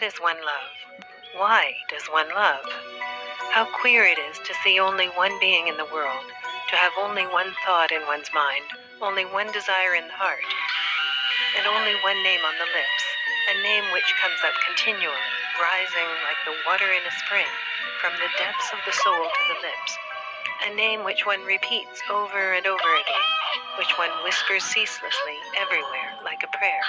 does one love? Why does one love? How queer it is to see only one being in the world, to have only one thought in one's mind, only one desire in the heart, and only one name on the lips, a name which comes up continually, rising like the water in a spring, from the depths of the soul to the lips, a name which one repeats over and over again, which one whispers ceaselessly everywhere like a prayer.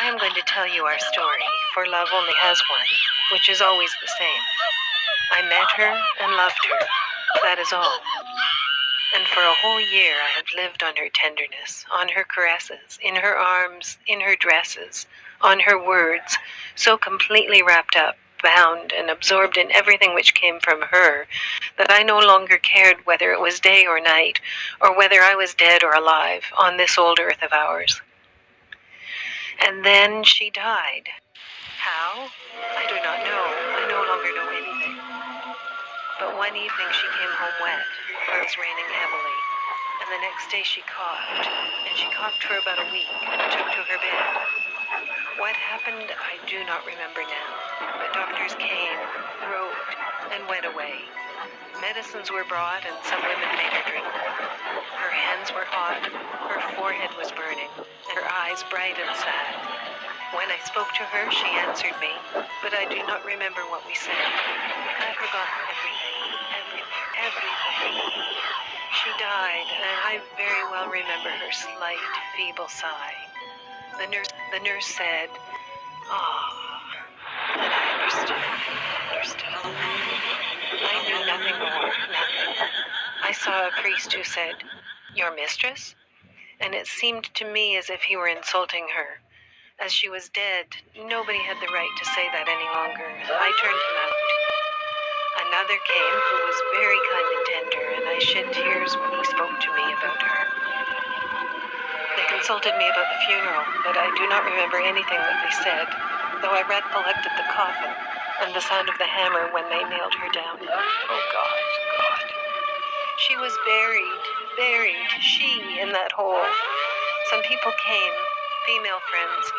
I am going to tell you our story, for love only has one, which is always the same. I met her and loved her, that is all. And for a whole year I have lived on her tenderness, on her caresses, in her arms, in her dresses, on her words, so completely wrapped up, bound, and absorbed in everything which came from her, that I no longer cared whether it was day or night, or whether I was dead or alive on this old earth of ours. And then she died. How? I do not know. I no longer know anything. But one evening she came home wet, for it was raining heavily, and the next day she coughed, and she coughed for about a week, and took to her bed. What happened, I do not remember now, but doctors came, wrote, and went away. Medicines were brought, and some women made her drink them. Her hands were hot, her forehead was burning, and her eyes bright and sad. When I spoke to her, she answered me, but I do not remember what we said. I've forgotten everything. She died, and I very well remember her slight, feeble sigh. The nurse said, "Ah," and I understood. I knew nothing more, nothing. I saw a priest who said, "Your mistress?" And it seemed to me as if he were insulting her. As she was dead, nobody had the right to say that any longer. I turned him out. Another came who was very kind and tender, and I shed tears when he spoke to me about her. They consulted me about the funeral, but I do not remember anything that they said, though I recollected the coffin and the sound of the hammer when they nailed her down. Oh, God. She was buried, she in that hole. Some people came, female friends.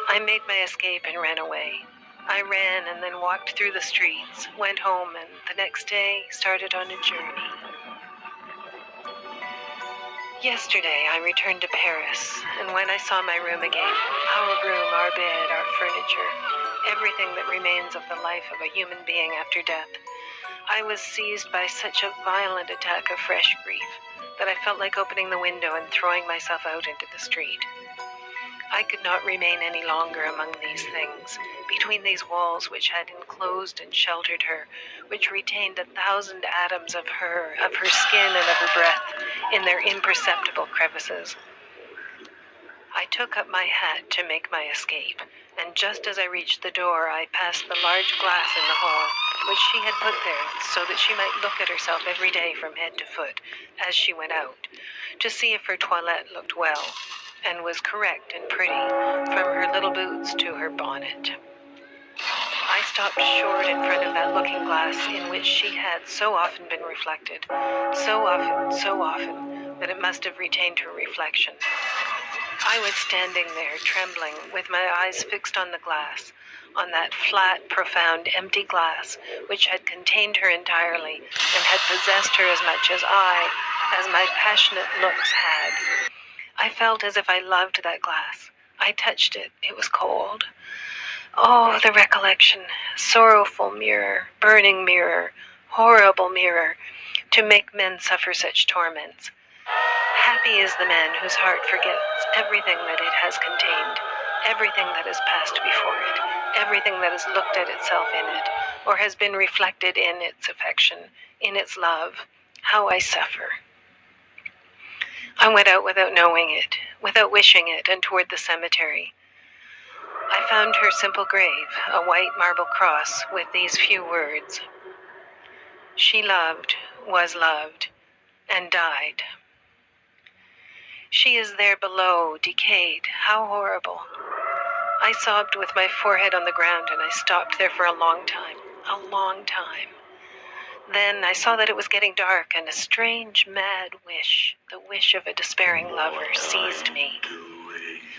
I made my escape and ran away. I ran and then walked through the streets, went home, and the next day started on a journey. Yesterday I returned to Paris, and when I saw my room again, our room, our bed, our furniture, everything that remains of the life of a human being after death, I was seized by such a violent attack of fresh grief that I felt like opening the window and throwing myself out into the street. I could not remain any longer among these things, between these walls which had enclosed and sheltered her, which retained 1,000 atoms of her skin and of her breath in their imperceptible crevices. I took up my hat to make my escape, and just as I reached the door, I passed the large glass in the hall, which she had put there so that she might look at herself every day from head to foot as she went out, to see if her toilette looked well, and was correct and pretty, from her little boots to her bonnet. I stopped short in front of that looking glass in which she had so often been reflected, so often, that it must have retained her reflection. I was standing there, trembling, with my eyes fixed on the glass, on that flat, profound, empty glass, which had contained her entirely, and had possessed her as much as my passionate looks had. I felt as if I loved that glass. I touched it. It was cold. Oh, the recollection. Sorrowful mirror, burning mirror, horrible mirror, to make men suffer such torments. Happy is the man whose heart forgets everything that it has contained, everything that has passed before it, everything that has looked at itself in it, or has been reflected in its affection, in its love. How I suffer. I went out without knowing it, without wishing it, and toward the cemetery. I found her simple grave, a white marble cross with these few words: "She loved, was loved, and died." She is there below, decayed. How horrible. I sobbed with my forehead on the ground, and I stopped there for a long time. Then I saw that it was getting dark, and a strange, mad wish, the wish of a despairing lover, seized me.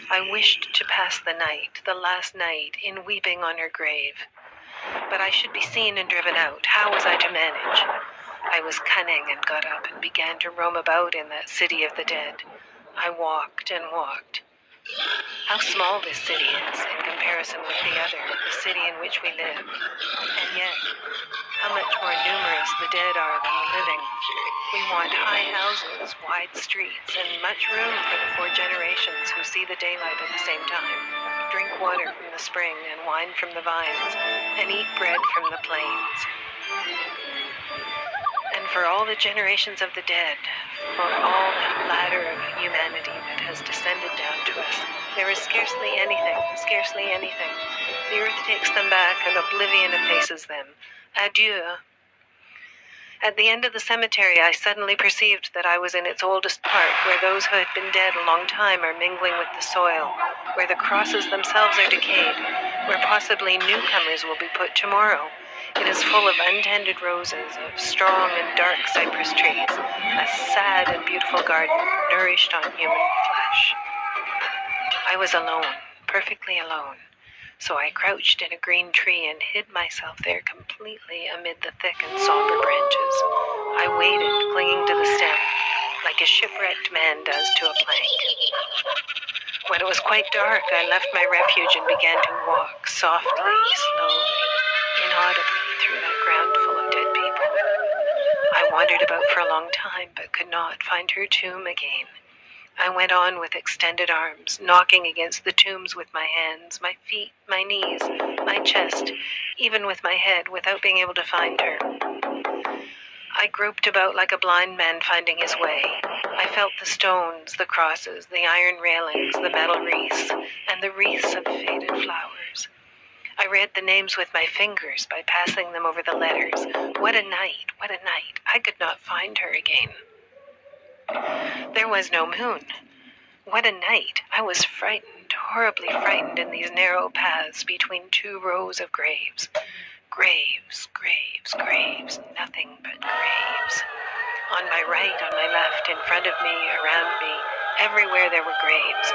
I wished to pass the night, the last night, in weeping on her grave. But I should be seen and driven out. How was I to manage? I was cunning and got up and began to roam about in that city of the dead. I walked and walked. How small this city is in comparison with the other, the city in which we live. And yet, how much more numerous the dead are than the living. We want high houses, wide streets, and much room for the 4 generations who see the daylight at the same time, drink water from the spring and wine from the vines, and eat bread from the plains. And for all the generations of the dead, for all that ladder of humanity that has descended down to us, there is scarcely anything. The earth takes them back, and oblivion effaces them. Adieu. At the end of the cemetery, I suddenly perceived that I was in its oldest part, where those who had been dead a long time are mingling with the soil, where the crosses themselves are decayed, where possibly newcomers will be put tomorrow. It is full of untended roses, of strong and dark cypress trees, a sad and beautiful garden, nourished on human flesh. I was alone, perfectly alone. So I crouched in a green tree and hid myself there completely amid the thick and somber branches. I waited, clinging to the stem, like a shipwrecked man does to a plank. When it was quite dark, I left my refuge and began to walk softly, slowly, inaudibly through that ground full of dead people. I wandered about for a long time, but could not find her tomb again. I went on with extended arms, knocking against the tombs with my hands, my feet, my knees, my chest, even with my head, without being able to find her. I groped about like a blind man finding his way. I felt the stones, the crosses, the iron railings, the metal wreaths, and the wreaths of faded flowers. I read the names with my fingers by passing them over the letters. What a night, what a night. I could not find her again. There was no moon. What a night. I was frightened, horribly frightened in these narrow paths between 2 rows of graves. Graves, graves, graves, nothing but graves. On my right, on my left, in front of me, around me, everywhere there were graves.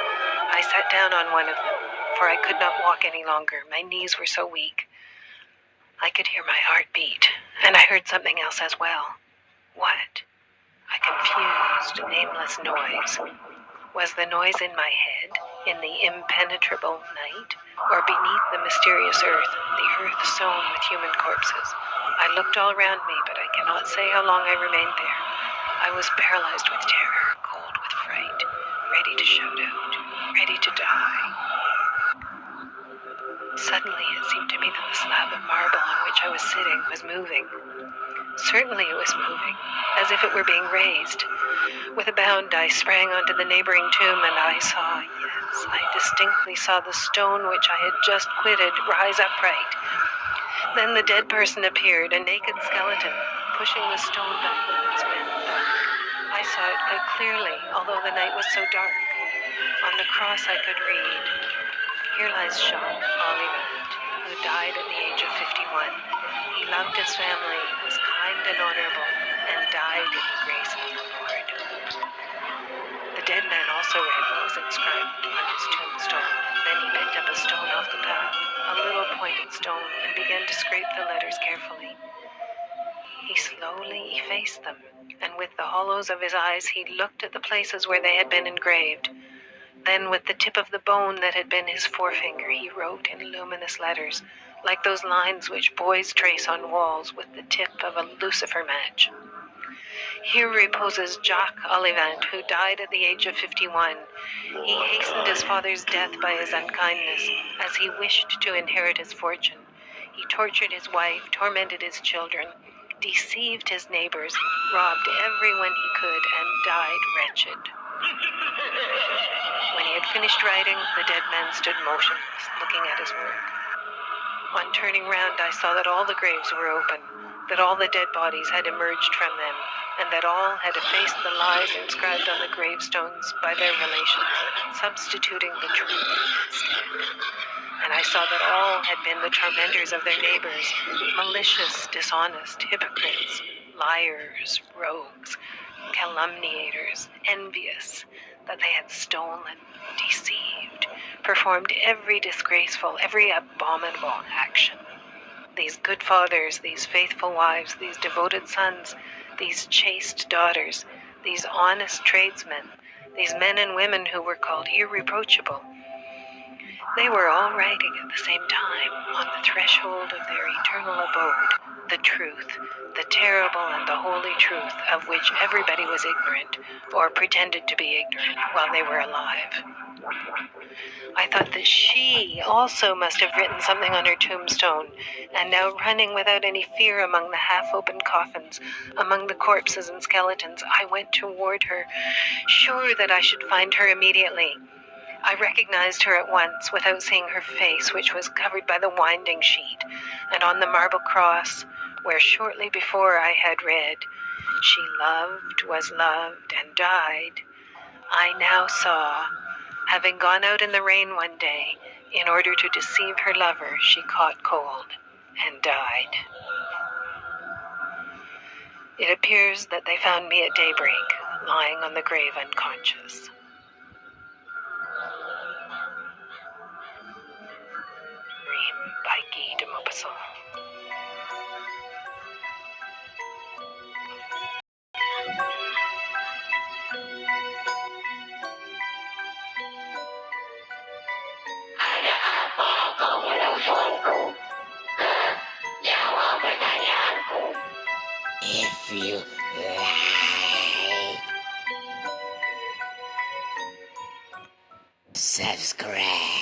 I sat down on one of them, for I could not walk any longer. My knees were so weak. I could hear my heart beat, and I heard something else as well. What? A confused, nameless noise. Was the noise in my head, in the impenetrable night, or beneath the mysterious earth, the earth sown with human corpses? I looked all around me, but I cannot say how long I remained there. I was paralyzed with terror, cold with fright, ready to shout out, ready to die. Suddenly it seemed to me that the slab of marble on which I was sitting was moving. Certainly it was moving, as if it were being raised. With a bound, I sprang onto the neighboring tomb, and I distinctly saw the stone which I had just quitted rise upright. Then the dead person appeared, a naked skeleton, pushing the stone back with its bent back. I saw it quite clearly, although the night was so dark. On the cross I could read, "Here lies Jacques Olivant, who died at the age of 51. He loved his family, was kind and honorable, and died in the grace of the Lord." The dead man also read what was inscribed on his tombstone. Then he picked up a stone off the path, a little pointed stone, and began to scrape the letters carefully. He slowly effaced them, and with the hollows of his eyes he looked at the places where they had been engraved. Then with the tip of the bone that had been his forefinger, he wrote in luminous letters, like those lines which boys trace on walls with the tip of a lucifer match. "Here reposes Jacques Olivant, who died at the age of 51. He hastened his father's death by his unkindness, as he wished to inherit his fortune. He tortured his wife, tormented his children, deceived his neighbors, robbed everyone he could, and died wretched." When he had finished writing, the dead man stood motionless, looking at his work. On turning round, I saw that all the graves were open, that all the dead bodies had emerged from them, and that all had effaced the lies inscribed on the gravestones by their relations, substituting the truth instead. And I saw that all had been the tormentors of their neighbors, malicious, dishonest, hypocrites, liars, rogues, calumniators, envious that they had stolen, deceived, performed every disgraceful, every abominable action. These good fathers, these faithful wives, these devoted sons, these chaste daughters, these honest tradesmen, these men and women who were called irreproachable, they were all writing at the same time on the threshold of their eternal abode the truth, the terrible and the holy truth of which everybody was ignorant or pretended to be ignorant while they were alive. I thought that she also must have written something on her tombstone, and now running without any fear among the half-opened coffins, among the corpses and skeletons, I went toward her, sure that I should find her immediately. I recognized her at once, without seeing her face, which was covered by the winding sheet, and on the marble cross, where shortly before I had read, "She loved, was loved, and died," I now saw, having gone out in the rain one day, in order to deceive her lover, she caught cold and died. It appears that they found me at daybreak, lying on the grave unconscious. Dream by Guy de Maupassant. If you like, subscribe.